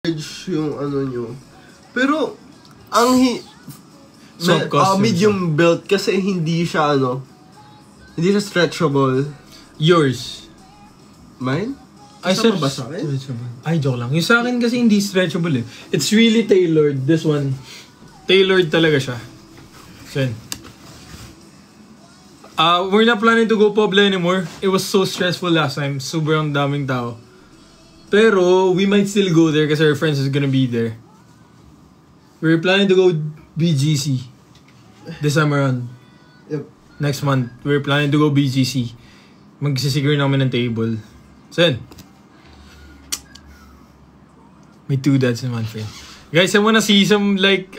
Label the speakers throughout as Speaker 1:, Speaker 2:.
Speaker 1: yung ano nyo. Pero, ang medium belt kasi hindi siya hindi siya stretchable.
Speaker 2: Yours?
Speaker 1: Mine?
Speaker 2: Ay, sir,
Speaker 1: ba sa akin?
Speaker 2: Ay, joke lang. Yung sa akin kasi hindi stretchable eh. It's really tailored. This one, tailored talaga siya. So, we're not planning to go Pobla anymore. It was so stressful last time. Sobrang daming tao. Pero, we might still go there kasi our friends is gonna be there. We're planning to go BGC this time around.
Speaker 1: Yep.
Speaker 2: Next month, we're planning to go BGC. Magsisigure namin ng table. So, yun. May 2 dads in one frame. Guys, I wanna see some like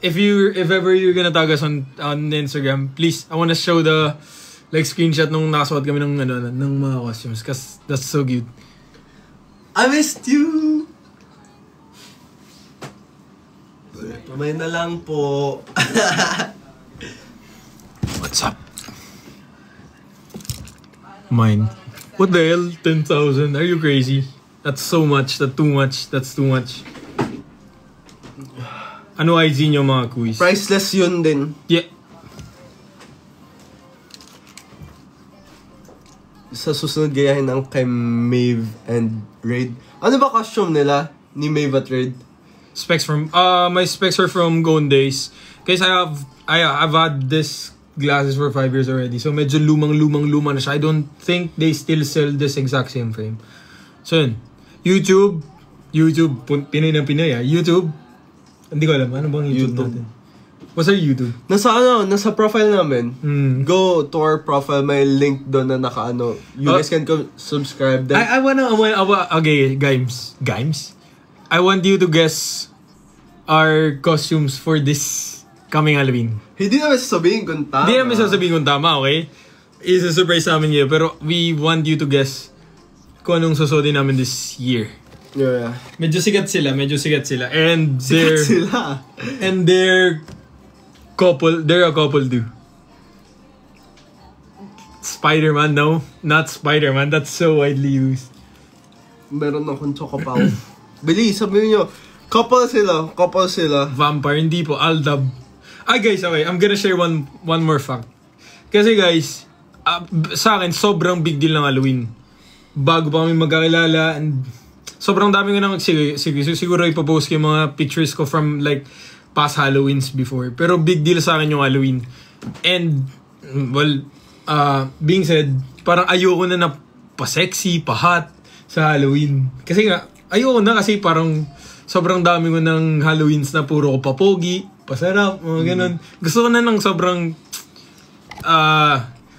Speaker 2: if ever you're gonna tag us on Instagram, please, I wanna show the like screenshot nung nakasuot kami ng mga costumes cause that's so cute.
Speaker 1: I missed you. Pamay na lang po.
Speaker 2: What's up? Mine. What the hell? 10,000? Are you crazy? That's so much. That's too much. That's too much. Ano IG nyo mga quiz?
Speaker 1: Priceless yun din.
Speaker 2: Yeah.
Speaker 1: Sa susunod gayahin ng kay Maeve and Raid. Ano ba costume nila? Ni Maeve at Raid?
Speaker 2: Specs from my specs are from Gone Days. Guys, I've had this glasses for 5 years already. So medyo lumang na siya. I don't think they still sell this exact same frame. So yun. YouTube, Pinoy ng Pinoy YouTube. Hindi ko alam, ano bang YouTube natin? What's our YouTube?
Speaker 1: Nasa profile namin. Go to our profile, may link doon na you guys can subscribe.
Speaker 2: I wanna, okay, Gimes? I want you to guess our costumes for this coming Halloween.
Speaker 1: Hindi namin sasabihin kung tama.
Speaker 2: Hindi namin sasabihin kung tama, okay? Isa-surprise namin yun, pero we want you to guess kung anong susuotin namin this year.
Speaker 1: Yeah.
Speaker 2: Medyo sikat sila. And they're a couple too. Spider-Man, no. Not Spider-Man. That's so widely used.
Speaker 1: Meron akong chocopaw. Bilis, sabihin nyo. Couple sila.
Speaker 2: Vampire, hindi po. Aldab. Ay guys, okay. I'm gonna share one more fact. Kasi guys, sa akin, sobrang big deal ng Halloween. Bago pa kami magkakilala, and sobrang dami ko nang siguro ipopost ko yung mga pictures ko from like past Halloweens before. Pero big deal sa akin yung Halloween. And well, being said, parang ayoko na pa-sexy, pa-hot sa Halloween. Kasi nga, ayoko na kasi parang sobrang dami ko ng Halloweens na puro ko papogi, pasarap, mga ganun. Gusto ko na ng sobrang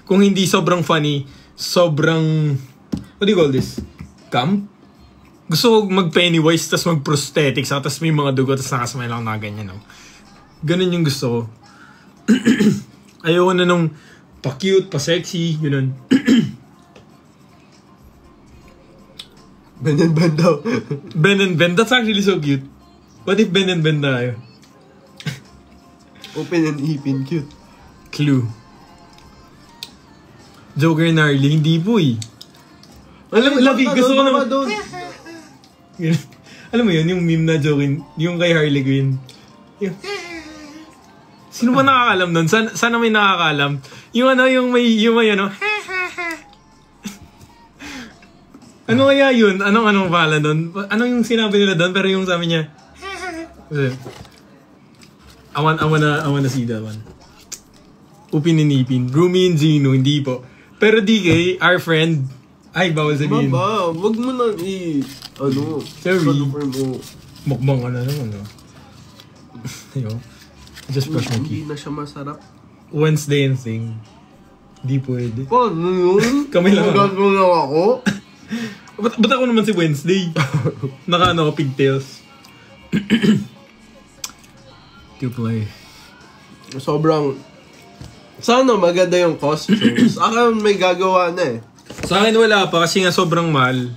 Speaker 2: kung hindi sobrang funny, sobrang what do you call this? Camp? Gusto ko mag-Pennywise, tas mag-prosthetics, tas may mga dugo, tas nakasmile lang na ganyan. No? Ganun yung gusto ko. Ayoko na nung pa-cute, pa-sexy, ganun.
Speaker 1: Ben and Ben daw.
Speaker 2: Ben and Ben, that's actually so cute. What if Ben and Ben tayo?
Speaker 1: Open and ipin, cute.
Speaker 2: Clue. Joker and Harley, hindi po eh. Alam mo, gusto ko naman. Alam mo yun, yung meme na joking, yung kay Harley Quinn. Sino ba nakakalam nun? Sana may nakakalam. Yung may ano kaya yun? Anong pala doon? Ano yung sinabi nila doon? Pero yung sabi niya, I wanna see that one. Upin and Ipin. Rumi and Gino, hindi po. Pero DK, our friend, ay, bawal sabihin.
Speaker 1: Wag mo na
Speaker 2: sorry. Mukbang ka na naman, no? Ayo. Just brush my teeth.
Speaker 1: Hindi na siya masarap.
Speaker 2: Wednesday and thing. Di pwede.
Speaker 1: Paano yun?
Speaker 2: Kami lang.
Speaker 1: Magagawa lang ako.
Speaker 2: Ba't ako naman si Wednesday? Naka pigtails. To play.
Speaker 1: Sobrang... Sana maganda yung costumes. Ako may gagawa na eh.
Speaker 2: Sa akin wala pa kasi nga sobrang mahal.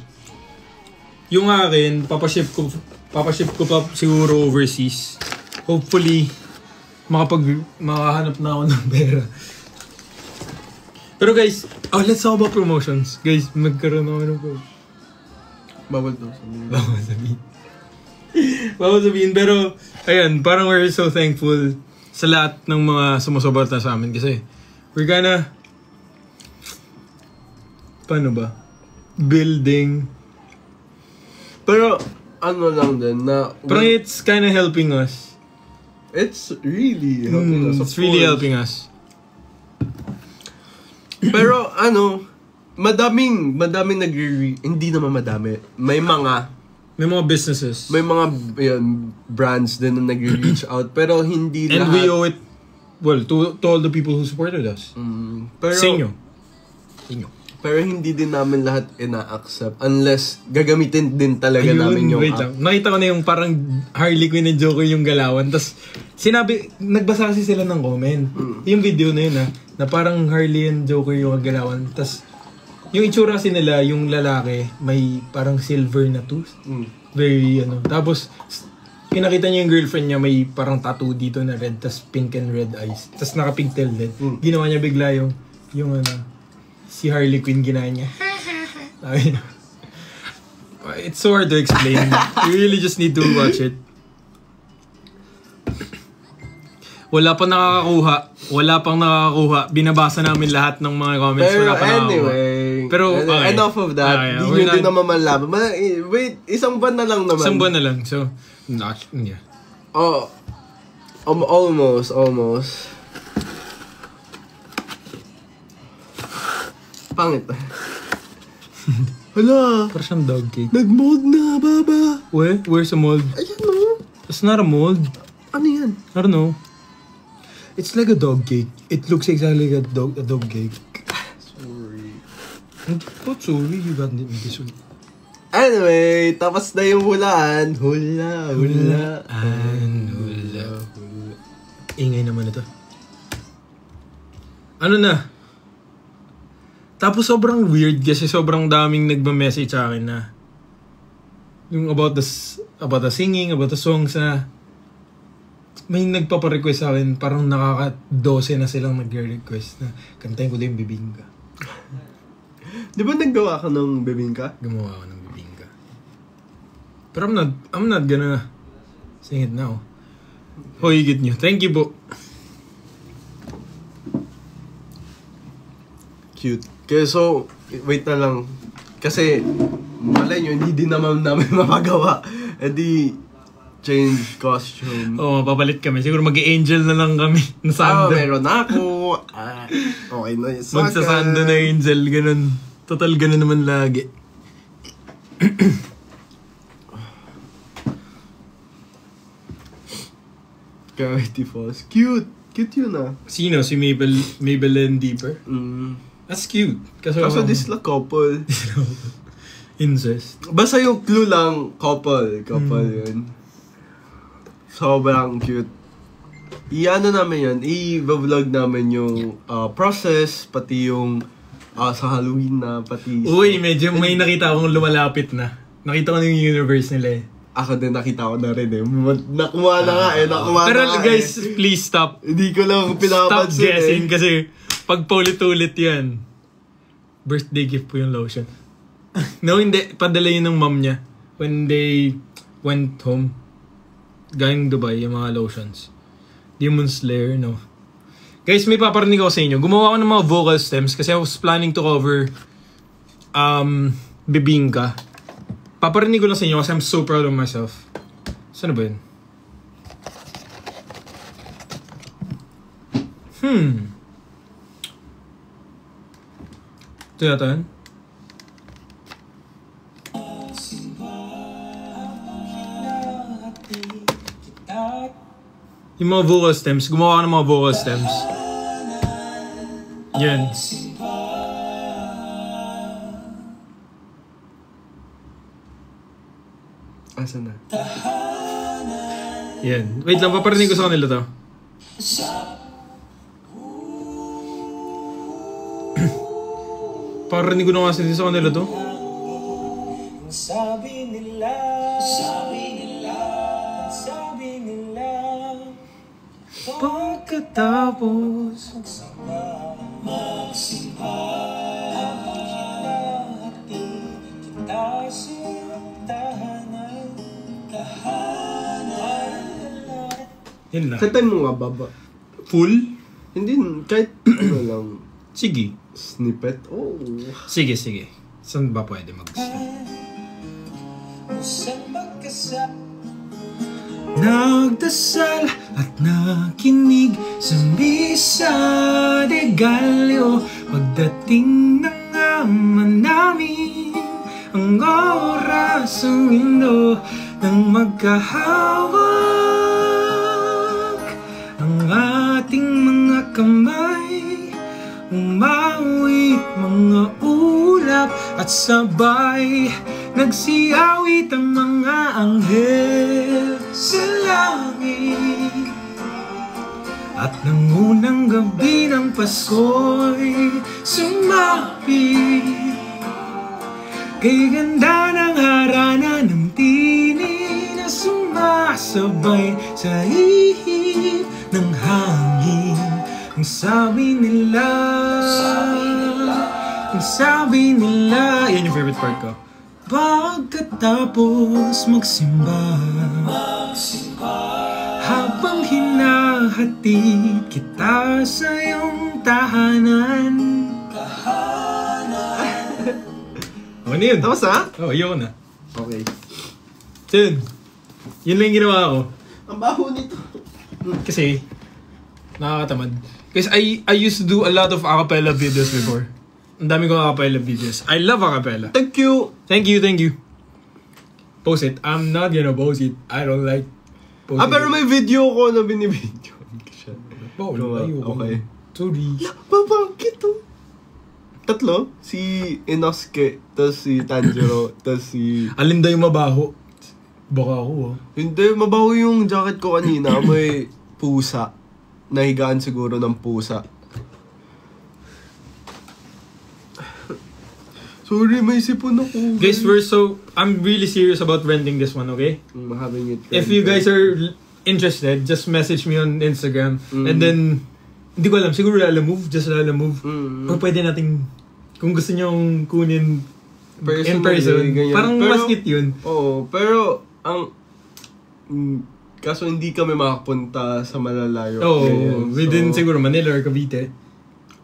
Speaker 2: Yung akin, papaship ko pa siguro overseas. Hopefully, makahanap na ako ng pera. Pero guys, let's talk about promotions. Guys, magkaroon ako ng
Speaker 1: Bawal daw sabihin.
Speaker 2: Bawal sabihin. Bago sabihin, pero, ayan, parang we're so thankful sa lahat ng mga sumusuporta sa amin kasi we're gonna, paano ba? Building.
Speaker 1: Pero, ano lang din na...
Speaker 2: Parang it's kinda helping us.
Speaker 1: It's really helping us.
Speaker 2: It's really helping us.
Speaker 1: Pero, madaming hindi naman madami. May mga
Speaker 2: businesses.
Speaker 1: May mga brands din na nagre-reach out. Pero hindi
Speaker 2: and
Speaker 1: lahat.
Speaker 2: we owe it, well, to all the people who supported us.
Speaker 1: Pero,
Speaker 2: sa inyo.
Speaker 1: Pero hindi din namin lahat ina-accept unless gagamitin din talaga namin yung
Speaker 2: wait
Speaker 1: app.
Speaker 2: lang. Nakita ko na yung parang Harley Quinn and Joker yung galawan. Tapos, nagbasa kasi sila ng comment. Yung video na yun na parang Harley and Joker yung galawan. Tapos, yung itsura kasi nila, yung lalaki, may parang silver na tooth. Very, Tapos, pinakita niya yung girlfriend niya, may parang tattoo dito na red, tapos pink and red eyes. Tapos naka-pigtail din. Ginawa niya bigla yung si Harley Quinn ginaya niya. It's so hard to explain. You really just need to watch it. Wala pang nakakakuha. Binabasa namin lahat ng mga comments.
Speaker 1: Pero
Speaker 2: wala pa
Speaker 1: anyway, okay. Enough of that. Di nyo din naman malaman. Wait, isang buwan na lang naman.
Speaker 2: Isang buwan na lang. So, yeah.
Speaker 1: Almost. Pangit. Hala.
Speaker 2: Parang siyang dog cake.
Speaker 1: Nag-mold na, baba.
Speaker 2: Where's the mold?
Speaker 1: Ayan no.
Speaker 2: It's not a mold.
Speaker 1: Ano yan?
Speaker 2: I don't know. It's like a dog cake. It looks exactly like a dog cake.
Speaker 1: Sorry.
Speaker 2: Not sorry, you got me this one.
Speaker 1: Anyway, tapos na yung hulaan. Hula.
Speaker 2: Ingay naman ito. Ano na? Tapos sobrang weird kasi sobrang daming nagma-message sa akin na yung about the singing, about the songs na may nagpapa-request sa akin, parang nakaka-12 na silang nagre-request na kantahin ko din Bibingka.
Speaker 1: Di ba naggawa ka ng Bibingka?
Speaker 2: Gumawa ako ng Bibingka. Pero I'm not gonna sing it now. Higit nyo. Thank you po.
Speaker 1: Cute. Kaya so, wait na lang. Kasi, malay nyo, hindi din naman namin mapagawa. E di, change costume.
Speaker 2: Oo, papalit kami. Siguro mag-angel na lang kami. Nasando.
Speaker 1: Meron ako. Okay na yung saka.
Speaker 2: Magsasando na angel. Ganun. Total ganun naman lagi.
Speaker 1: Gravity Falls. Cute. Cute yun ah.
Speaker 2: Sino? Si Maybelline Deeper? That's cute.
Speaker 1: Kaso this la couple.
Speaker 2: Incest.
Speaker 1: Basta yung clue lang, couple yun. Sobrang cute. Namin yun, i-vlog namin yung process, pati yung sa Halloween na, pati...
Speaker 2: Uy, medyo may nakita akong lumalapit na. Nakita ko na yung universe nila eh.
Speaker 1: Ako din nakita ko na rin eh. Nakuha na nga eh,
Speaker 2: Pero guys, please stop.
Speaker 1: Hindi ko lang pinapansin.
Speaker 2: Stop guessing kasi pag paulit-ulit yan, birthday gift po yung lotion. No, hindi. Padala yun ng mom niya when they went home. Galing Dubai, yung mga lotions. Demon Slayer, no. Guys, may paparinig ako sa inyo. Gumawa ako ng mga vocal stems kasi I was planning to cover Bibingka. Paparinig ko lang sa inyo kasi I'm so proud of myself. Saan ba yun? Ito yata yun? Yung mga vocal stems, gumawa ka ng mga vocal stems. Yan.
Speaker 1: Asan na?
Speaker 2: Yan. Wait lang, paparinig ko sa kanila to. Paparinig ko na kasi sa kanila to. Sabi nila pagkatapos magsimba kita sa tahanan. Yun lang.
Speaker 1: Kantahin mo nga, Baba.
Speaker 2: Full?
Speaker 1: Hindi, kahit ano lang.
Speaker 2: Sige.
Speaker 1: Snippet? Oh.
Speaker 2: Sige. Saan ba pwede Nagdasal at nakinig sa misa de Gallo pagdating ng ama namin ang oras ang mundo nang magkahawak ang ating mga kamay umawit mga ulap at sabay nagsiawit ang mga anghel sa langit. At nang unang gabi ng Pasko'y sumapit kay ganda ng harana ng tinig na sumasabay sa ihip ng hangin. Ang sabi nila, yan yung favorite part ko. Pagkatapos magsimba, habang hinahatid kita sa iyong tahanan. Ano yun?
Speaker 1: Tapos na?
Speaker 2: Oo, yun na.
Speaker 1: Okay.
Speaker 2: Yun lang yung ginawa ko.
Speaker 1: Ang baho nito.
Speaker 2: Kasi, nakakatamad. Kasi I used to do a lot of acapella videos before. Ang dami kong acapella videos. I love acapella.
Speaker 1: Thank you.
Speaker 2: Thank you. Post it. I'm not gonna post it. I don't like posting
Speaker 1: pero may video ko na binibidyo.
Speaker 2: Okay. Sorry.
Speaker 1: Babangkit to. Tatlo? Si Inosuke, tapos si Tanjiro, tapos si...
Speaker 2: Alin daw yung mabaho? Baka ako
Speaker 1: Hindi, mabaho yung jacket ko kanina. May pusa. Nahigaan siguro ng pusa. Sorry, may sipon ako.
Speaker 2: Guys, I'm really serious about renting this one, okay?
Speaker 1: Having it.
Speaker 2: If you guys are interested, just message me on Instagram. And then, hindi ko alam, siguro Lalamove, just Lalamove. O pwede nating, kung gusto nyong kunin in person, parang mas cute yun.
Speaker 1: Oo, pero, kaso hindi kami makapunta sa malalayo.
Speaker 2: Within siguro Manila or Cavite.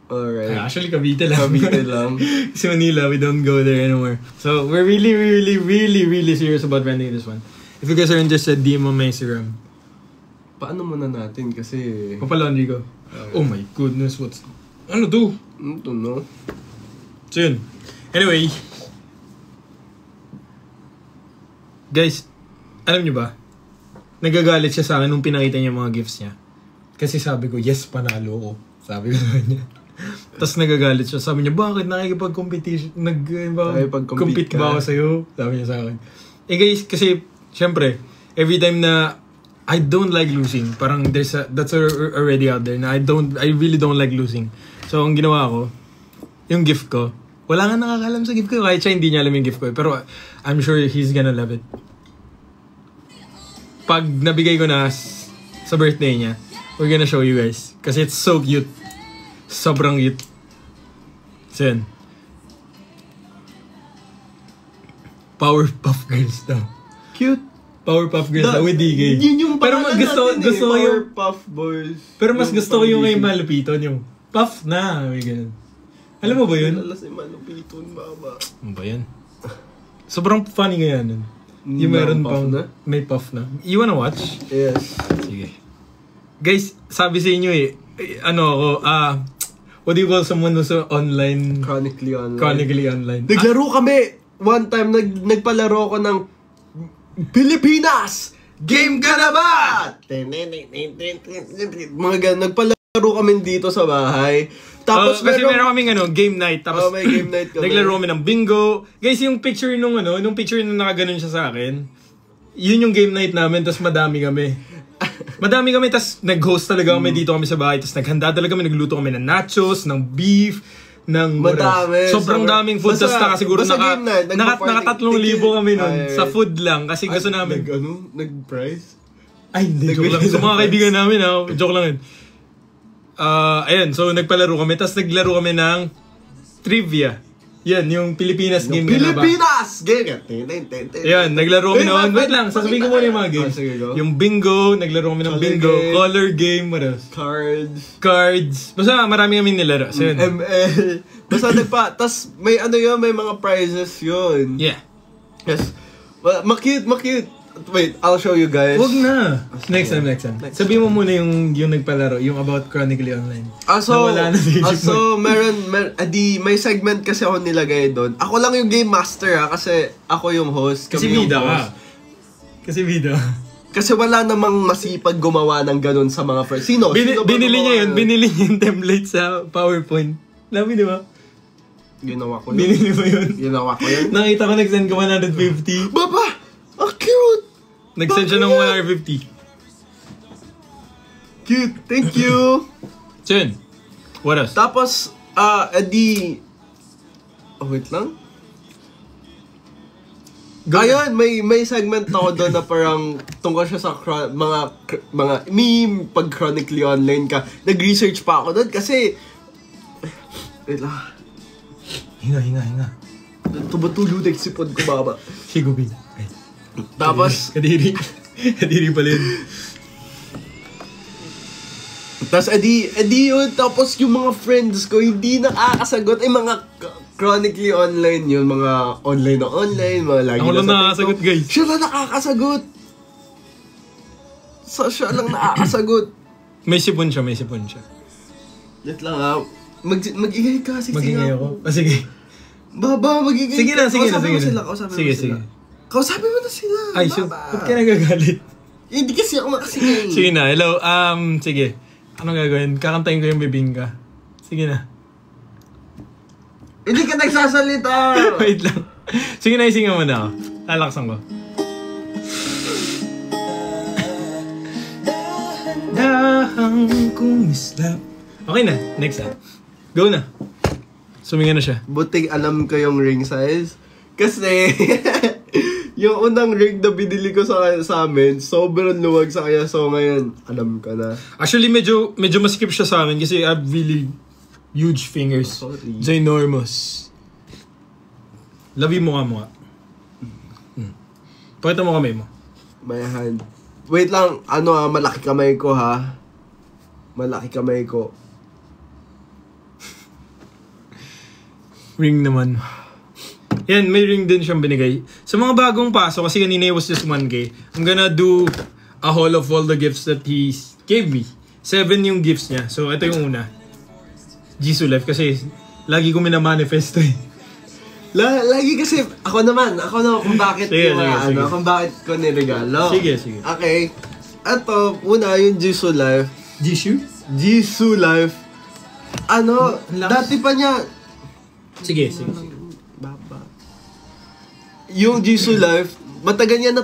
Speaker 1: Alright.
Speaker 2: Actually, Cavite lang.
Speaker 1: Cavite lang.
Speaker 2: Kasi Manila, we don't go there anymore. So, we're really serious about renting this one. If you guys are interested, DM on my Instagram.
Speaker 1: Paano muna natin? Kasi...
Speaker 2: Papalaundry ko. Oh my goodness, ano to?
Speaker 1: Ito, no?
Speaker 2: So, yun. Anyway. Guys, alam nyo ba? Nagagalit siya sa akin nung pinakita niya mga gifts niya. Kasi sabi ko, yes, panalo ko. Sabi ko na niya. Tapos nagagalit siya. Sabi niya, bakit nakikipag-competition? Compete ba ako sa'yo? Sabi niya sa akin. Guys, kasi, syempre, every time na I don't like losing, parang that's already out there na I really don't like losing. So, ang ginawa ko, yung gift ko, wala nga nakakalam sa gift ko. Kahit siya hindi niya alam yung gift ko. Pero I'm sure he's gonna love it. Pag nabigay ko na sa birthday niya, we're gonna show you guys. Kasi it's so cute. Sobrang cute. So yun. Powerpuff Girls daw.
Speaker 1: Cute.
Speaker 2: Powerpuff Girls daw with DK.
Speaker 1: Yun yung
Speaker 2: pero mas gusto ko yung
Speaker 1: Powerpuff Boys.
Speaker 2: Pero mas gusto ko yung may malupiton. Yung puff na. May ganun. Alam mo ba yun?
Speaker 1: Alas ay malupiton, baba.
Speaker 2: Ano ba yan? Sobrang funny nga yan. Yung meron pang may puff na. You wanna watch?
Speaker 1: Yes.
Speaker 2: Sige. Guys, sabi sa inyo what do you call someone who's online?
Speaker 1: Chronically online.
Speaker 2: Naglaro
Speaker 1: kami! One time, nagpalaro ko ng Pilipinas! Game ka na ba? Mga ganun, nagpalaro kami dito sa bahay. Tapos
Speaker 2: kasi meron kaming game night. Tapos
Speaker 1: may game night kami.
Speaker 2: Naglaro kami ng bingo. Guys, yung picture nung picture nung nakaganon siya sa akin, yun yung game night namin, tapos madami kami. Tapos nag-host talaga kami dito kami sa bahay, tapos naghanda talaga kami, nagluto kami ng nachos, ng beef, ng
Speaker 1: madami.
Speaker 2: Sobrang daming food, tapos siguro naka 3,000 kami nun sa food lang, kasi gusto namin.
Speaker 1: Nag-prize?
Speaker 2: Ay, hindi, joke lang. Sa mga kaibigan namin, joke lang yun. Ayan, so nagpalaro kami, tapos naglaro kami ng trivia. Yan, yung Pilipinas game.
Speaker 1: Pilipinas! last game.
Speaker 2: Yan, naglaro kami noon. Wait lang, sasabihin ko muna yung mga games.
Speaker 1: Sige, go.
Speaker 2: Yung bingo, naglaro kami ng
Speaker 1: Color
Speaker 2: bingo.
Speaker 1: game.
Speaker 2: Color game, what else? Cards. Basta marami kami nilaro. So, yun.
Speaker 1: ML. Basta tas may may mga prizes yun.
Speaker 2: Yeah.
Speaker 1: Yes. Ma-cute. Wait, I'll show you guys.
Speaker 2: Wag na. Next time. Sabihin mo muna yung nagpalaro, yung about Chronically Online. Nawala na sa isip mo.
Speaker 1: may segment kasi ako nilagay doon. Ako lang yung game master kasi ako yung host.
Speaker 2: Kasi
Speaker 1: yung
Speaker 2: bida
Speaker 1: host.
Speaker 2: ka.
Speaker 1: Kasi wala namang masipag gumawa ng ganun sa mga friends. Sino
Speaker 2: Binili niya yung template sa PowerPoint. Labi, di ba?
Speaker 1: Ginawa ko yun.
Speaker 2: Binili mo yun?
Speaker 1: Ginawa ko yun.
Speaker 2: Nakita ko nag-send ko 150.
Speaker 1: Baba! Ang cute!
Speaker 2: Nag-send siya ng 150.
Speaker 1: Cute! Thank you!
Speaker 2: So yun. What else?
Speaker 1: Tapos, wait lang. Ayun, may segment ako doon na parang tungkol siya sa mga meme pag chronically online ka. Nag-research pa ako doon kasi wait lang.
Speaker 2: Hinga.
Speaker 1: Tumatulog nagsipod ko baba.
Speaker 2: Shigubin.
Speaker 1: Tapos,
Speaker 2: Kadiri pala yun.
Speaker 1: Tapos, yun. Tapos, yung mga friends ko, hindi nakakasagot. Mga chronically online yun. Mga online, mga lagi
Speaker 2: ako lang nakakasagot, guys.
Speaker 1: Siya lang nakakasagot. Siya lang nakakasagot.
Speaker 2: May sipon siya.
Speaker 1: Let lang mag-ingay ka.
Speaker 2: Mag-ingay ako. Sige.
Speaker 1: Baba, mag-ingay ka.
Speaker 2: Sige.
Speaker 1: Kausapin mo na sila.
Speaker 2: Ay, so, ba't ka nagagalit?
Speaker 1: Hindi kasi ako makasingay.
Speaker 2: Sige na, hello. Sige. Anong gagawin? Kakantayin ko yung bibingka. Sige na.
Speaker 1: Hindi ka nagsasalita.
Speaker 2: Wait lang. Sige na, isinga mo na ako. Lalaksan ko. Dahang kumislap. Okay na, next time. Go na. Suminga na siya.
Speaker 1: Buting alam ko yung ring size. Kasi, yung unang ring na binili ko sa amin, sobrang luwag sa kaya. So ngayon, alam ko na.
Speaker 2: Actually, medyo maskip siya sa amin kasi I have really huge fingers.
Speaker 1: Sorry.
Speaker 2: Ginormous. Labi mo nga. Pakita mo kamay mo.
Speaker 1: My hand. Wait lang, malaki kamay ko ha. Malaki kamay ko.
Speaker 2: Ring naman. Yan, may ring din siyang binigay. Sa mga bagong paso, kasi kanina was just 1K, I'm gonna do a haul of all the gifts that he gave me. 7 yung gifts niya. So, ito yung una. Jisoo Life, kasi lagi ko minamanifesto eh.
Speaker 1: Lagi kasi, ako naman kung bakit
Speaker 2: sige.
Speaker 1: kung bakit ko niregalo.
Speaker 2: Sige.
Speaker 1: Okay. Ito, una yung Jisoo Life. Jisoo Life. Dati pa niya.
Speaker 2: Sige.
Speaker 1: Baba. Yung Jisoo Life, matagal niya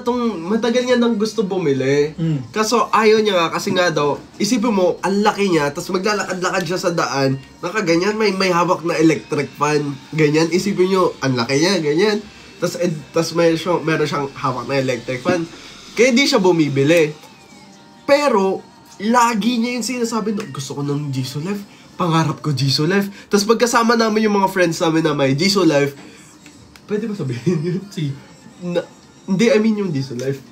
Speaker 1: nang gusto bumili. Kaso ayaw niya nga kasi nga daw, isipin mo, ang laki niya, tapos maglalakad-lakad siya sa daan, nakaganyan, may hawak na electric fan. Ganyan, isipin niyo, ang laki niya, ganyan. Tapos meron siyang hawak na electric fan. Kaya di siya bumibili. Pero, lagi niya yung sinasabi, gusto ko ng Jisoo Life, pangarap ko Jisoo Life. Tapos pagkasama namin yung mga friends namin na may Jisoo Life, pwede ba sabihin yun?
Speaker 2: Sige.
Speaker 1: Hindi, I mean yung Jisoo Life.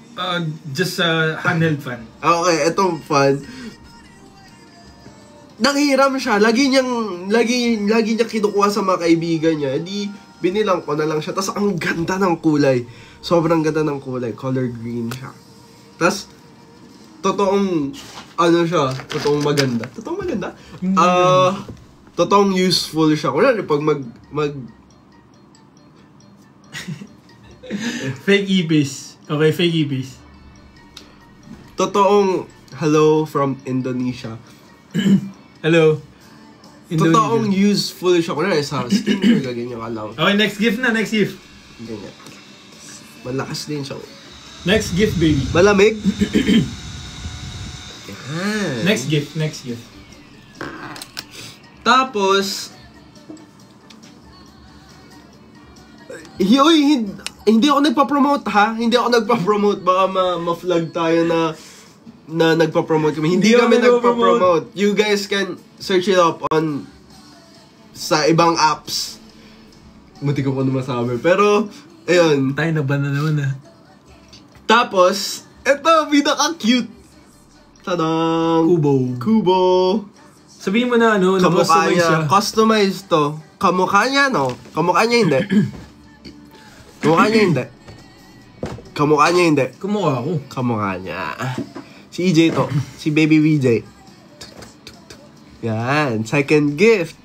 Speaker 2: Just handheld fan.
Speaker 1: Okay, etong fan. Nanghiram siya. Lagi niya kinukuha sa mga kaibigan niya. Di, binilang ko na lang siya. Tapos ang ganda ng kulay. Sobrang ganda ng kulay. Color green siya. Tapos, totoong maganda. Totoong useful siya. Kunwari, pag
Speaker 2: fake EPs. Okay, fake EPs.
Speaker 1: Totoong hello from Indonesia.
Speaker 2: Hello.
Speaker 1: Totoong useful siya. Kunwari, sa skincare, ganyan ka lang.
Speaker 2: Okay, next gift.
Speaker 1: Ganyan. Malakas din siya.
Speaker 2: Next gift, baby.
Speaker 1: Malamig?
Speaker 2: Next gift.
Speaker 1: Tapos, hindi ako nagpa-promote ha. Hindi ako nagpa-promote. Baka ma-flag tayo na nagpa-promote kami. Hindi kami nagpa-promote. You guys can search it up sa ibang apps. Muti ko pa naman sabi. Pero, Ayun.
Speaker 2: Tayo na ba na naman
Speaker 1: Tapos, eto, pinaka-cute. Tadang! Kubo.
Speaker 2: Sabihin mo na
Speaker 1: Kamukha
Speaker 2: na-customize siya.
Speaker 1: niya. Customize to. Kamukha niya, no? Kamukha niya hindi. Kamukha niya hindi. Kamukha niya hindi.
Speaker 2: Kamukha ako.
Speaker 1: Kamukha niya. Si EJ to. Si Baby VJ. Yan. Second gift.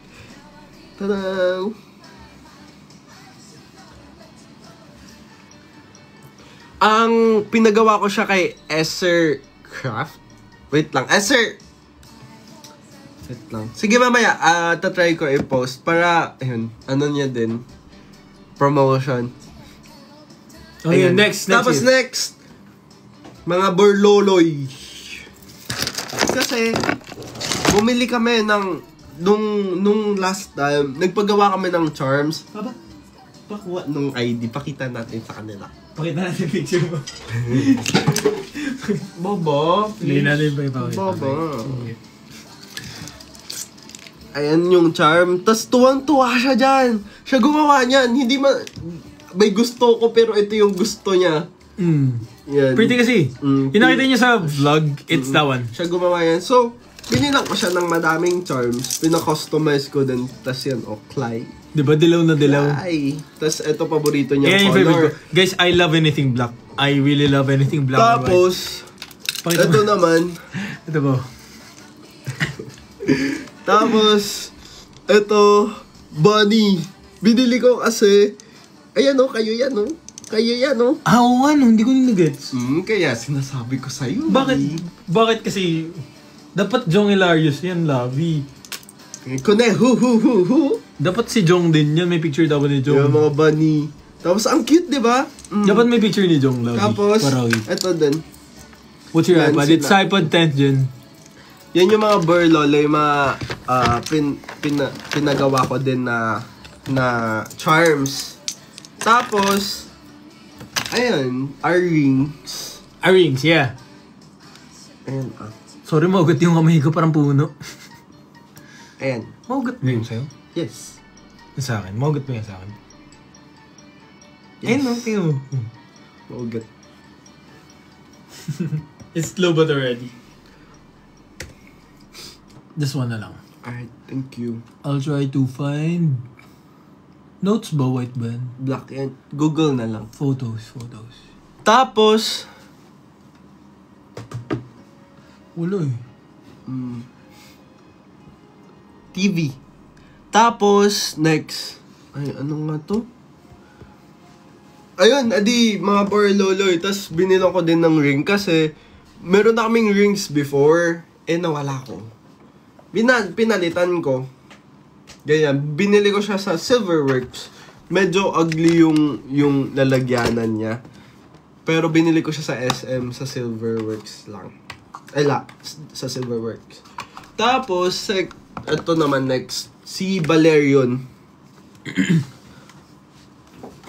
Speaker 1: Tadang! Ang pinagawa ko siya kay Esser Craft. Wait lang. Esser! Wait lang. Sige mamaya, tatry ko i-post para, ayun, ano niya din. Promotion.
Speaker 2: Okay, next.
Speaker 1: Tapos next, mga burloloy. Kasi, bumili kami ng, nung last time, nagpagawa kami ng charms. Pakuha nung ID, pakita natin sa kanila.
Speaker 2: Pakita natin picture mo.
Speaker 1: Bobo,
Speaker 2: Hindi natin pa ipakita.
Speaker 1: Bobo. Ayan yung charm. Tapos tuwang-tuwa siya dyan. Siya gumawa niyan. Hindi may gusto ko pero ito yung gusto niya. Yan.
Speaker 2: Pretty kasi. Yung nakita niyo sa vlog, it's that one.
Speaker 1: Siya gumawa yan. So, binilang ko siya ng madaming charms. Pina-customize ko din. Tapos yan, clay.
Speaker 2: Diba dilaw na dilaw?
Speaker 1: Ay. Tapos ito paborito niya
Speaker 2: Yan yung
Speaker 1: color.
Speaker 2: favorite ko. Guys, I love anything black. I really love anything black.
Speaker 1: Tapos, ito naman.
Speaker 2: Ito ba?
Speaker 1: Tapos, ito, bunny. Binili ko kasi, ayan kayo yan Kayo yan
Speaker 2: Oo, hindi ko nilagets.
Speaker 1: Kaya sinasabi ko sa'yo.
Speaker 2: Bakit kasi, dapat Jong Hilarious yan, Lavi.
Speaker 1: Kune, hu.
Speaker 2: Dapat si Jong din yan, may picture dapat ni Jong.
Speaker 1: Yung mga bunny. Tapos, ang cute, di ba?
Speaker 2: Dapat may picture ni Jong, Lavi.
Speaker 1: Tapos,
Speaker 2: Parawi.
Speaker 1: ito din.
Speaker 2: What's your
Speaker 1: Yan
Speaker 2: iPad? It's
Speaker 1: sila.
Speaker 2: iPod 10 dyan.
Speaker 1: Yan yung mga burlolo, yung mga pinagawa ko din na charms. Tapos, ayun, our rings.
Speaker 2: Rings, yeah.
Speaker 1: Ayan,
Speaker 2: Sorry, maugat yung kamay ko, parang puno.
Speaker 1: Ayan.
Speaker 2: Maugat ba yun sa'yo?
Speaker 1: Yes.
Speaker 2: Yung sa akin, maugat ba yun sa akin?
Speaker 1: Yes.
Speaker 2: Ayun, tingnan mo.
Speaker 1: Maugat.
Speaker 2: It's low but already. This one na lang.
Speaker 1: Alright, thank you.
Speaker 2: I'll try to find notes ba, white band?
Speaker 1: Black yan. Google na lang.
Speaker 2: Photos.
Speaker 1: Tapos,
Speaker 2: Wala eh.
Speaker 1: TV. Tapos, next. Ay, ano nga to? Ayun, adi, mga burloloy. Tapos, binilang ko din ng ring kasi meron na kaming rings before. Nawala ko. Pinalitan ko. Ganyan. Binili ko siya sa Silverworks. Medyo ugly yung lalagyanan niya. Pero binili ko siya sa SM, sa Silverworks lang. Sa Silverworks. Tapos, ito naman next. Si Valerion.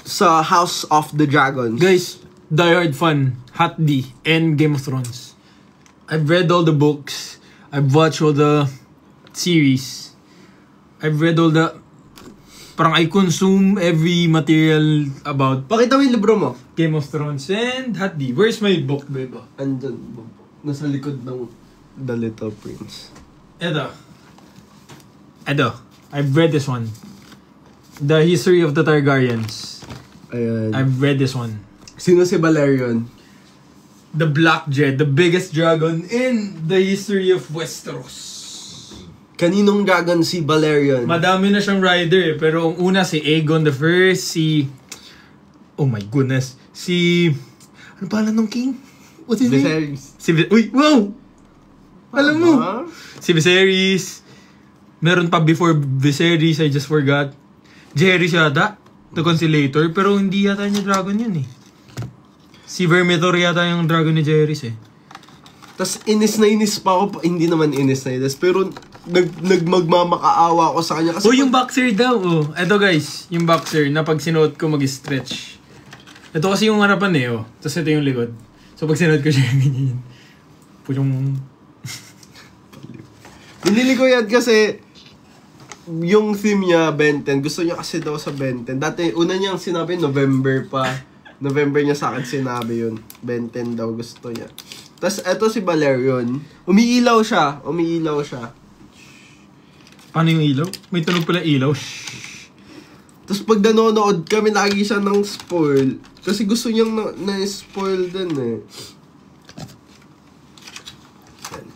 Speaker 1: Sa House of the Dragons.
Speaker 2: Guys, Die Hard fan, Hot D, and Game of Thrones. I've read all the books. I've watched all the series. I've read all the... Parang I consume every material about
Speaker 1: Pakita mo yung libro mo.
Speaker 2: Game of Thrones and Hot D. Where's my book, beba?
Speaker 1: Andun. Nasa likod ng The Little Prince.
Speaker 2: Edo. I've read this one. The History of the Targaryens.
Speaker 1: Ayan.
Speaker 2: I've read this one.
Speaker 1: Sino si Valerion?
Speaker 2: The Black Dread, the biggest dragon in the history of Westeros.
Speaker 1: Kaninong dragon si Valerion?
Speaker 2: Madami na siyang rider eh. Pero ang una si Aegon the First, oh my goodness. Ano pala nung king? What's his name?
Speaker 1: Viserys.
Speaker 2: Uy, wow! Alam mo. Si Viserys. Meron pa before Viserys, I just forgot. Jaehaerys yata. The Conciliator. Pero hindi yata niya dragon yun eh. Si Vermithor yata yung dragon ni Jaehaerys eh.
Speaker 1: Tas inis na inis pa ako. Hindi naman inis na inis. Pero nagmagmamakaawa ako sa kanya. Kasi
Speaker 2: yung boxer daw. Oh. Ito guys, yung boxer na pag sinuot ko mag-stretch. Ito kasi yung harapan eh. Oh. Tapos ito yung likod. So pag sinuot ko siya, ganyan. Pusyong...
Speaker 1: Binili ko yan kasi yung theme niya, Ben 10. Gusto niya kasi daw sa Ben 10. Dati, una niyang sinabi, November pa. November niya sa akin sinabi yun. Ben 10 daw gusto niya. Tapos, eto si Valerion. Umiilaw siya.
Speaker 2: Paano yung ilaw? May tunog pala ilaw.
Speaker 1: Tapos pag nanonood kami, lagi siya ng spoil. Kasi gusto niyang na-spoil din eh.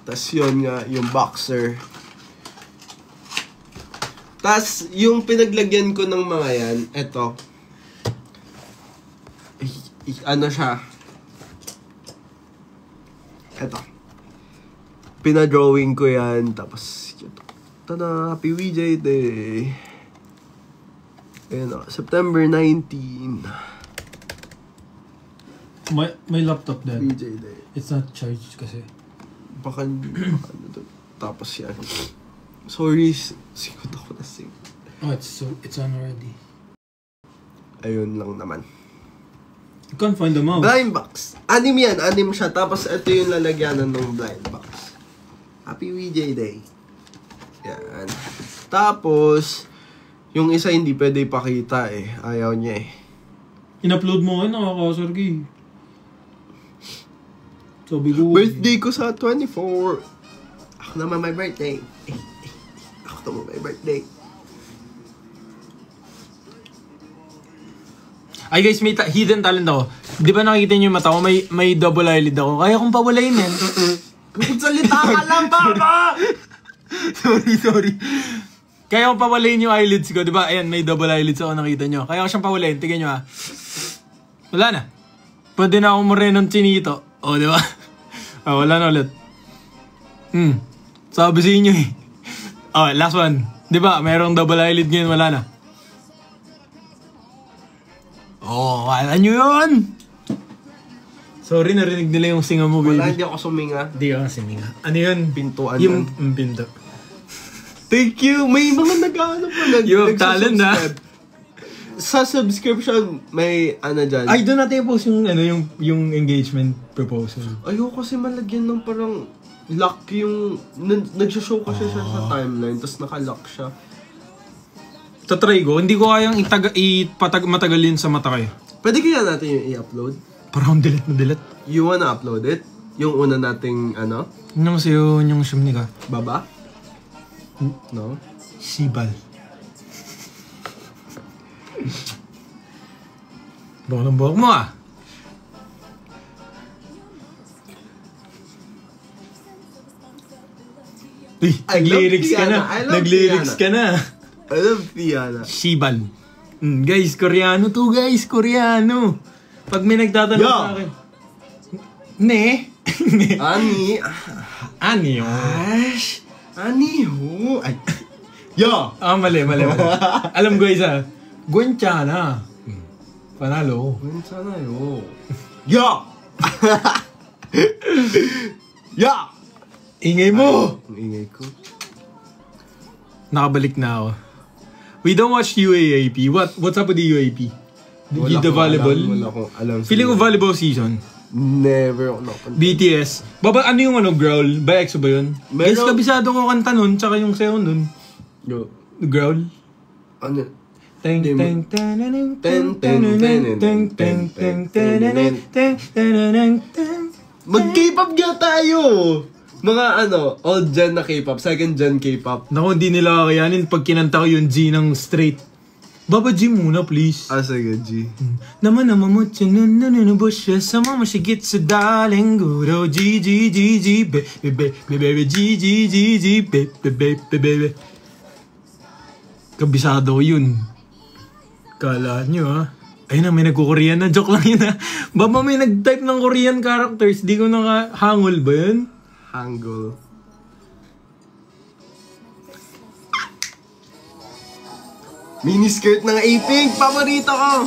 Speaker 1: Tapos yun nga, yung boxer. Tapos yung pinaglagyan ko ng mga yan, eto. Ano siya? Eto. Pinadrawing ko yan. Tapos, tada, Happy VJ Day. Ayan o, September 19.
Speaker 2: May laptop din.
Speaker 1: VJ Day.
Speaker 2: It's not charged kasi.
Speaker 1: Baka ano doon. Tapos yan. Sorry, sigot ako na sing.
Speaker 2: Oh, it's on already.
Speaker 1: Ayun lang naman.
Speaker 2: You can't find the mouse.
Speaker 1: Blind box. Anim yan, anim siya. Tapos ito yung lalagyanan ng blind box. Happy VJ Day. Yan. Tapos, yung isa hindi pwede ipakita eh. Ayaw niya eh.
Speaker 2: In-upload mo nga, nakakasargi. Sabi ko,
Speaker 1: birthday ko sa 24. Ako naman may birthday. Ako naman may birthday.
Speaker 2: ay guys, may hidden talent ako. Di ba nakikita niyo yung mata ko? May double eyelid ako. Kaya kong pawalayin yan.
Speaker 1: Kung salita ka lang, papa!
Speaker 2: sorry. Kaya kong pawalayin yung eyelids ko. Di ba? Ayan, may double eyelids ako, nakita nyo. Kaya ko siyang pawalayin. Tingnan nyo ha. Wala na. Pwede na ako morenong chinito. O, di ba? Wala na ulit. Sabi sa inyo eh. Last one. Di ba? Mayroong double eyelid ngayon. Wala na. Kala nyo yun! Sorry, narinig nila yung singa mo, baby.
Speaker 1: Wala, hindi ako suminga.
Speaker 2: Hindi ako suminga. Ano yun?
Speaker 1: Pintuan
Speaker 2: yung
Speaker 1: yan.
Speaker 2: Pinto.
Speaker 1: Thank you! May mga nag-ano pa.
Speaker 2: You have talent, ha?
Speaker 1: Sa subscription, may ano dyan.
Speaker 2: Ay, doon natin i-post yung, yung engagement proposal.
Speaker 1: Ayoko kasi malagyan ng parang lock yung... Nagsashow kasi siya sa timeline, tapos naka-lock siya.
Speaker 2: Tatry ko. Hindi ko kayang matagalin sa mata kayo.
Speaker 1: Pwede kaya natin yung i-upload?
Speaker 2: Parang delete na delete.
Speaker 1: You wanna upload it? Yung una nating ano?
Speaker 2: Ano kasi yung shum ni ka?
Speaker 1: Baba? No?
Speaker 2: Sibal. Bawal ng buhok mo ah. Uy, nag-lyrics ka na. Nag-lyrics ka na.
Speaker 1: I love Tiana.
Speaker 2: Sibal. Guys, Koreano to guys. Koreano. Pag may nagtatanong sa akin. Ne?
Speaker 1: Ani.
Speaker 2: Ani yun.
Speaker 1: Ash. Ani ho. Ay. Yo.
Speaker 2: Mali. Alam ko isa. Gwenchana. Panalo.
Speaker 1: Gwenchana yo. Yo. Yo.
Speaker 2: Ingay mo.
Speaker 1: Ang ingay ko.
Speaker 2: Nakabalik na ako. We don't watch UAAP. What's up with the UAAP? The volleyball?
Speaker 1: Wala akong alam.
Speaker 2: Feeling ko volleyball season.
Speaker 1: Never ako napunta.
Speaker 2: BTS. Ano yung Growl? By EXO ba yun? Guys, kabisado ko kanta nun, tsaka yung sayo nun.
Speaker 1: Yo.
Speaker 2: Growl?
Speaker 1: Ano?
Speaker 2: Teng teng teng teng teng teng.
Speaker 1: Mag-K-pop nga tayo! Mga old gen na K-pop, second gen K-pop.
Speaker 2: Naku, hindi nila kakayanin pag kinanta ko yung G ng straight. Baba G muna, please.
Speaker 1: Sige, G.
Speaker 2: Naman mo, tinanunubos siya sa mga masigit sa daling guro. G, baby, G, baby. Kabisado ko yun. Kala nyo, ha? Ayun na, may nagko-Korean na. Joke lang yun, ha? Baba may nag-type ng Korean characters. Di ko nakahangol ba yun?
Speaker 1: Hangul. Miniskirt ng A-Pink, paborito ko!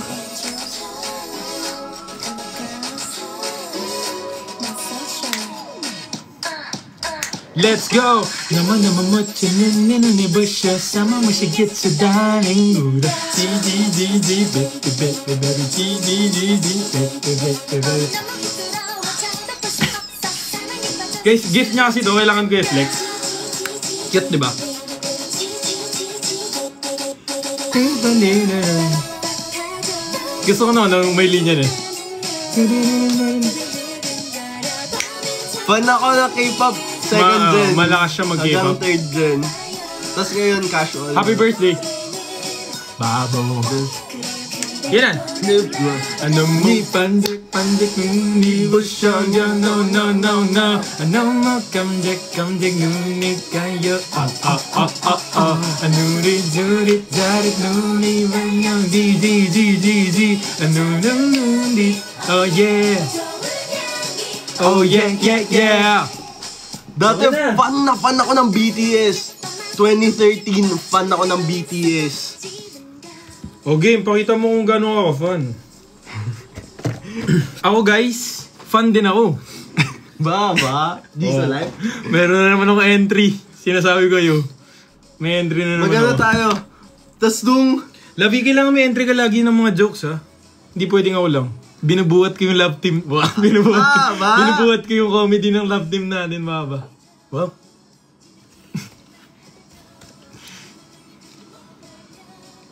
Speaker 2: Let's go! Naman mo, tinanunubos siya sa mga masigit sa daling guro. Guys, gift niya kasi ito, kailangan ko i-flex. Cute, diba? Gusto ko na may linya na.
Speaker 1: Fan ako ng K-pop second gen.
Speaker 2: Malakas siya mag-K-pop.
Speaker 1: Hanggang third gen. Tapos ngayon casual.
Speaker 2: Happy birthday! Babo. Yan. Ano mo? Pandik ni Bushon. No. Ano mo? Kamjek ngunit kayo. Ano rin darit ngunit banyang di. Ano ngunit. Oh yeah. Oh yeah.
Speaker 1: Dati fan ako ng BTS. 2013, fan ako ng BTS.
Speaker 2: O game, pakita mo kung gano'n ako fan. Ako guys, fan din ako.
Speaker 1: Ba? Di sa live?
Speaker 2: Meron na naman ako entry. Sinasabi ko yun. May entry na naman
Speaker 1: Magano
Speaker 2: ako.
Speaker 1: tayo? Tas nung...
Speaker 2: Labi, kailangan may entry ka lagi ng mga jokes ha. Hindi pwedeng ako lang. Binubuhat ko yung love team. Binubuhat ko yung comedy ng love team natin, mga ba? Wow.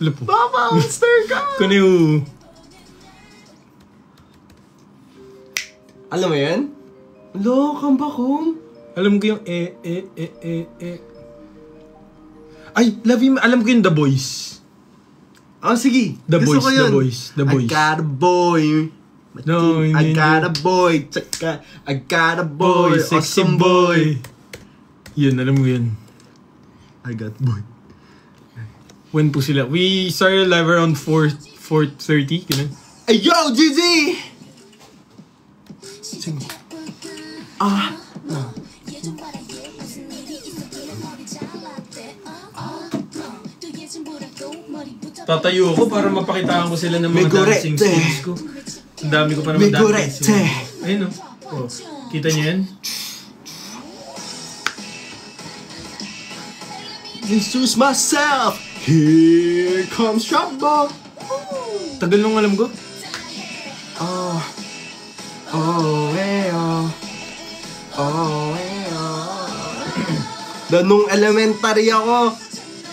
Speaker 2: Lapo.
Speaker 1: Papa, monster ka!
Speaker 2: Kuneo.
Speaker 1: Alam mo yan? Lo, kambakong.
Speaker 2: Alam ko yung Ay, Lavi, alam ko yung The Boys.
Speaker 1: Oh, sige.
Speaker 2: The
Speaker 1: Gusto
Speaker 2: Boys,
Speaker 1: ko yun.
Speaker 2: The Boys.
Speaker 1: I got a boy.
Speaker 2: No,
Speaker 1: I got a boy. Tsaka, I got a boy.
Speaker 2: Sexy
Speaker 1: Awesome
Speaker 2: boy. Yun, alam mo yun.
Speaker 1: I got boy.
Speaker 2: When po sila? We started live around 4:30. Ganun.
Speaker 1: Hey, yo, GG! Sing.
Speaker 2: Tatayo ako para mapakitaan ko sila ng mga dancing skills ko. Ang dami ko pa naman dancing. Ayun o. Oh. Kita niyo yan?
Speaker 1: Introduce myself. Here comes trouble.
Speaker 2: Tagal nung alam ko.
Speaker 1: Nung elementary ako,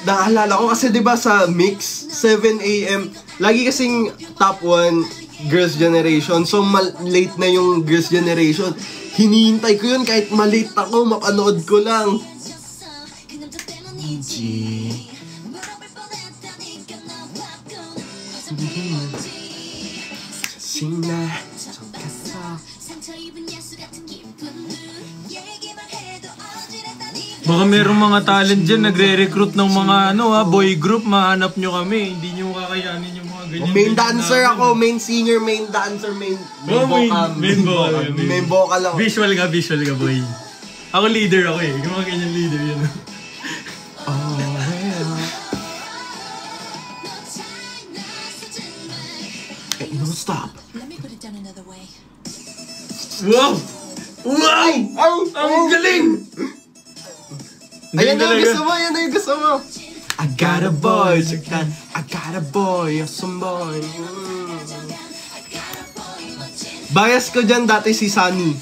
Speaker 1: naalala ko kasi 'di ba sa Mix 7 AM, lagi kasing top 1 Girls' Generation. So late na yung Girls' Generation. Hinihintay ko yun kahit malate ako, mapanood ko lang.
Speaker 2: Baka merong mga talent dyan, nagre-recruit ng mga boy group, mahanap nyo kami. Hindi nyo kakayanin yung mga ganyan.
Speaker 1: Main dancer ako, main singer, main dancer, main vocal. Main vocal ako.
Speaker 2: Visual ka boy. Ako leader ako eh. Yung mga ganyan leader yun.
Speaker 1: No stop.
Speaker 2: Wow! Ang galing!
Speaker 1: Ayan na yung gusto mo, I got a boy, I got a boy, awesome boy. Bias ko dyan dati si Sunny.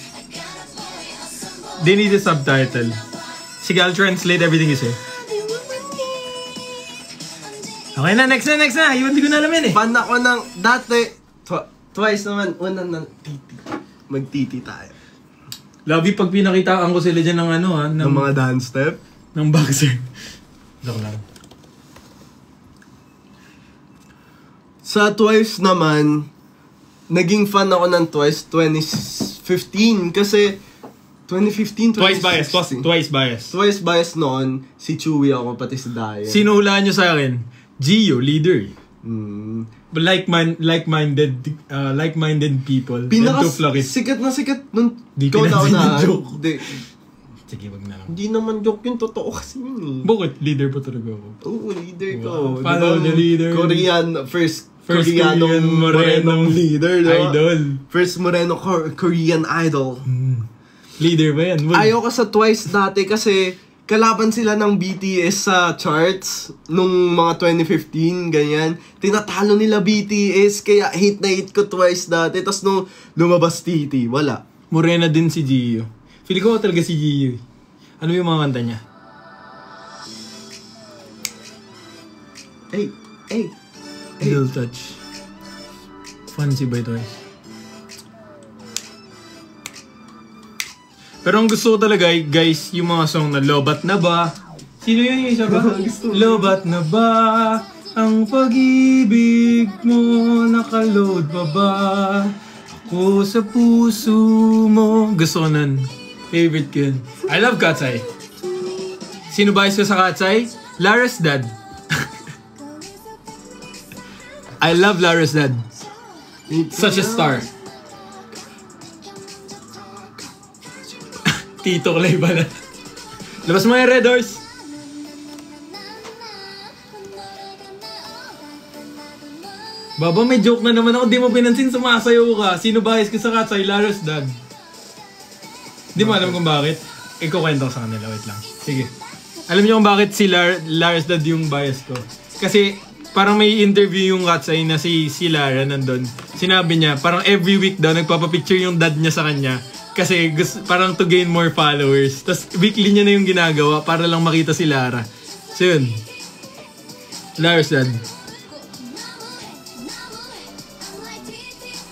Speaker 2: They need a subtitle. Sige, I'll translate everything you say. Okay na, next na. Hindi ko na alam yan eh.
Speaker 1: Fan ako ng dati, twice naman, una ng titi. Magtiti tayo.
Speaker 2: Labi pag pinakitaan ko sila dyan ng
Speaker 1: ng mga dance step.
Speaker 2: Ng boxer. Joke lang.
Speaker 1: Sa Twice naman, naging fan ako ng Twice 2015 kasi 2015,
Speaker 2: Twice bias.
Speaker 1: Twice bias noon, si Chewie ako pati si Dayan.
Speaker 2: Sino hulaan nyo sa akin? Gio, leader. Like-minded people.
Speaker 1: Sikat na sikat nun.
Speaker 2: Di na joke.
Speaker 1: Sige, wag na lang. Hindi naman joke yun, totoo kasi yun eh.
Speaker 2: Bakit? Leader pa talaga ako.
Speaker 1: Oo, leader ko.
Speaker 2: Follow the leader.
Speaker 1: First Koreanong morenong leader.
Speaker 2: Idol.
Speaker 1: First moreno Korean idol.
Speaker 2: Leader ba yan?
Speaker 1: Ayaw ko sa Twice dati kasi kalaban sila ng BTS sa charts nung mga 2015, ganyan. Tinatalo nila BTS, kaya hate na hate ko Twice dati. Tapos nung lumabas TT, wala.
Speaker 2: Morena din si Gio. Feeling ko talaga si Gio. Ano yung mga kanta niya?
Speaker 1: Hey, Hey.
Speaker 2: Little touch. Fancy by Twice. Pero ang gusto ko talaga, guys, yung mga song na Lobat na ba? Sino yun yung isa ba? Lobat na ba? Ang pag-ibig mo, nakaload pa ba? Ako sa puso mo. Gusto ko nun. Favorite ko yun. I love Katsay. Sino ba isa sa Katsay? Lara's dad. I love Lara's dad. Such a star. Tito Clay pala. Labas mo yung Red Horse. Baba, may joke na naman ako. Di mo pinansin, sumasayaw ka. Sino bias ka sa Katsay? Lara's dad. Di mo alam kung bakit? Ikukwento ko sa kanila. Wait lang. Sige. Alam niyo kung bakit si Lara's dad yung bias ko? Kasi parang may interview yung Katsay na si Lara nandun. Sinabi niya, parang every week daw, nagpapapicture yung dad niya sa kanya. Kasi parang to gain more followers. Tapos weekly niya na yung ginagawa para lang makita si Lara. So yun. Lara's dad.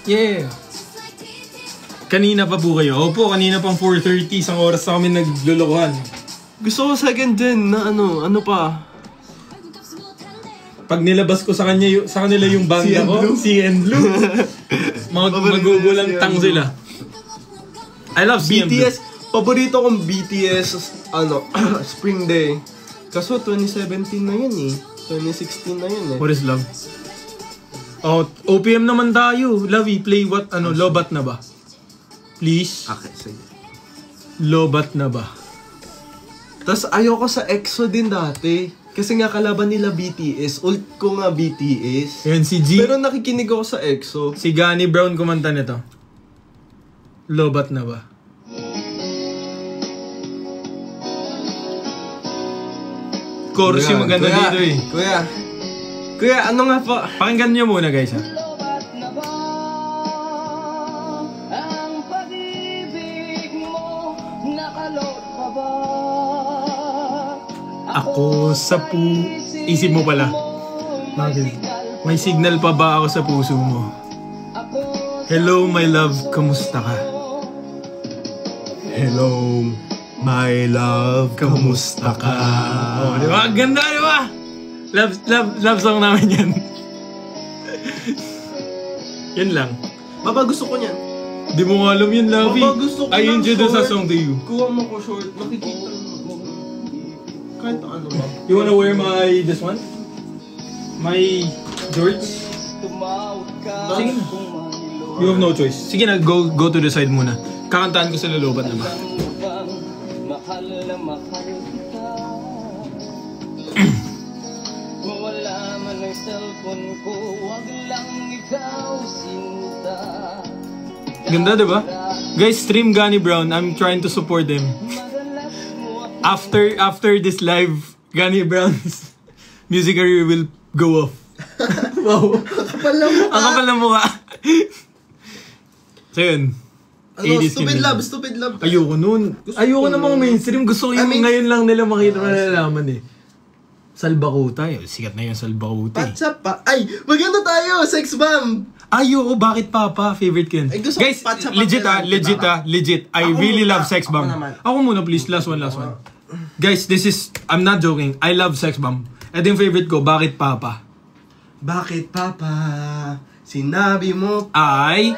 Speaker 2: Yeah. Kanina pa po kayo. Opo, kanina pang 4:30. Isang oras na kami naglulukuhan.
Speaker 1: Gusto ko second gen na ano pa.
Speaker 2: Pag nilabas ko sa kanila yung banda ko, CN Blue. Magugulang tang sila. I love CN Blue.
Speaker 1: BTS, paborito kong BTS, Spring Day. Kaso 2017 na yan eh. 2016 na yan eh.
Speaker 2: What is love? Oh, OPM naman tayo. Lovey, play what, Lobat na ba? Please?
Speaker 1: Okay, sige.
Speaker 2: Lobat na ba?
Speaker 1: Tapos ayoko sa EXO din dati. Kasi nga kalaban nila BTS. Ult ko nga BTS.
Speaker 2: Yan si G.
Speaker 1: Pero nakikinig ako sa EXO.
Speaker 2: Si Gani Brown kumanta nito. Lobat na ba? Chorus yung maganda dito eh.
Speaker 1: Kuya, ano nga po?
Speaker 2: Pakinggan niyo muna guys ha. Ako sa isip mo pala. May signal pa ba ako sa puso mo? Hello my love, kamusta ka?
Speaker 1: Hello, my love, kamusta ka?
Speaker 2: Oh, di ba? Ganda, di ba? Love song namin yan. Yan lang.
Speaker 1: Baba, gusto ko niyan.
Speaker 2: Di mo nga alam yun, Lovey.
Speaker 1: Baba, gusto ko
Speaker 2: ayun dyan doon sa song to you.
Speaker 1: Kuha mo ko short, makikita mo. Kahit ano ba?
Speaker 2: You wanna wear this one? My George? Sige na. You have no choice. Sige na, go to the side muna. Kakantaan ko sa Lobat na ba? Ganda, diba? Guys, stream Gani Brown. I'm trying to support him. After this live, Gani Brown's music career will go off.
Speaker 1: Wow, ang kapal ng mukha.
Speaker 2: So yun.
Speaker 1: Stupid love.
Speaker 2: Ayoko nun. Ayoko na mga mainstream. Gusto ko yung ngayon lang nila makita malalaman eh. Salbakuta eh. Sikat na yung Salbakuta eh.
Speaker 1: Patsa pa. Ay, maganda tayo. Sex bomb.
Speaker 2: Ayoko, bakit Papa? Favorite ko yun. Guys, legit. I really love Sex Bomb. Ako muna please. Last one. Guys, I'm not joking. I love Sex Bomb. Ito yung favorite ko. Bakit Papa?
Speaker 1: Bakit Papa? Sinabi mo
Speaker 2: ay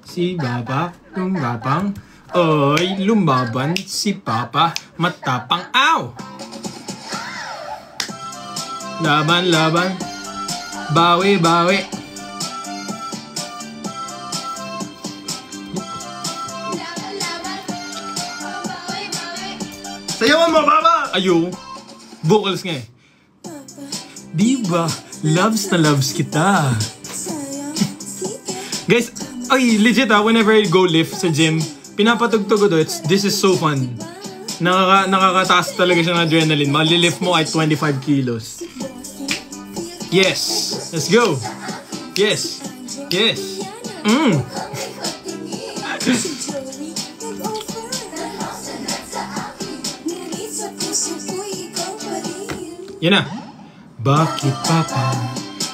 Speaker 2: si Papa lumabang. Oy, lumaban si Papa. Matapang. Ow! Laban. Bawi.
Speaker 1: Sayawan mo, Papa!
Speaker 2: Ayo. Vocals nga eh. Diba? Loves kita. Guys, legit whenever I go lift sa gym, pinapatugtog ko to. This is so fun. Nakakataas talaga siya ng adrenaline. Malilift mo ay 25 kilos. Yes! Let's go! Yes! Yan na. Bakit papa,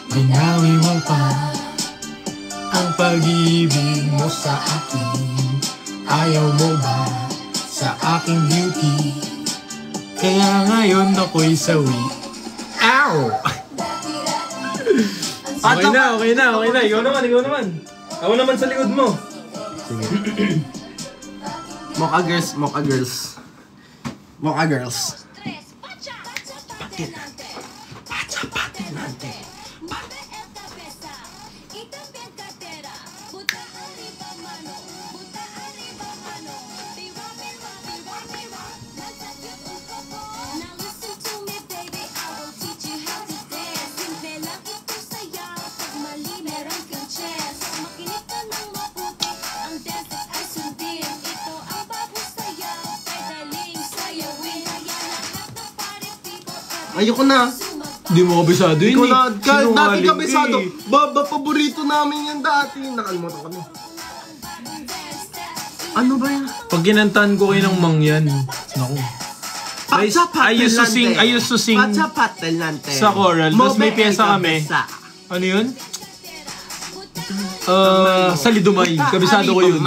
Speaker 2: binawi mo pa ang pag-ibig mo sa akin? Ayaw mo ba sa aking beauty? Kaya ngayon ako'y sawi. Ow! Okay na. Ikaw naman. Ako naman sa likod mo.
Speaker 1: Sige. Mocha girls. Patinante. Ayoko na.
Speaker 2: Hindi mo kabisado yun
Speaker 1: Ikaw na, kahit dati
Speaker 2: Sinungaling
Speaker 1: kabisado.
Speaker 2: ka eh.
Speaker 1: Paborito namin yan dati. Nakalimutan ko na. Ano ba yan?
Speaker 2: Pag kinantahan ko kayo ng mangyan, naku. I used to sing sa choral. Tapos may pyesa kami. Ano yun? Sa Lidumay. Kabisado ko yun.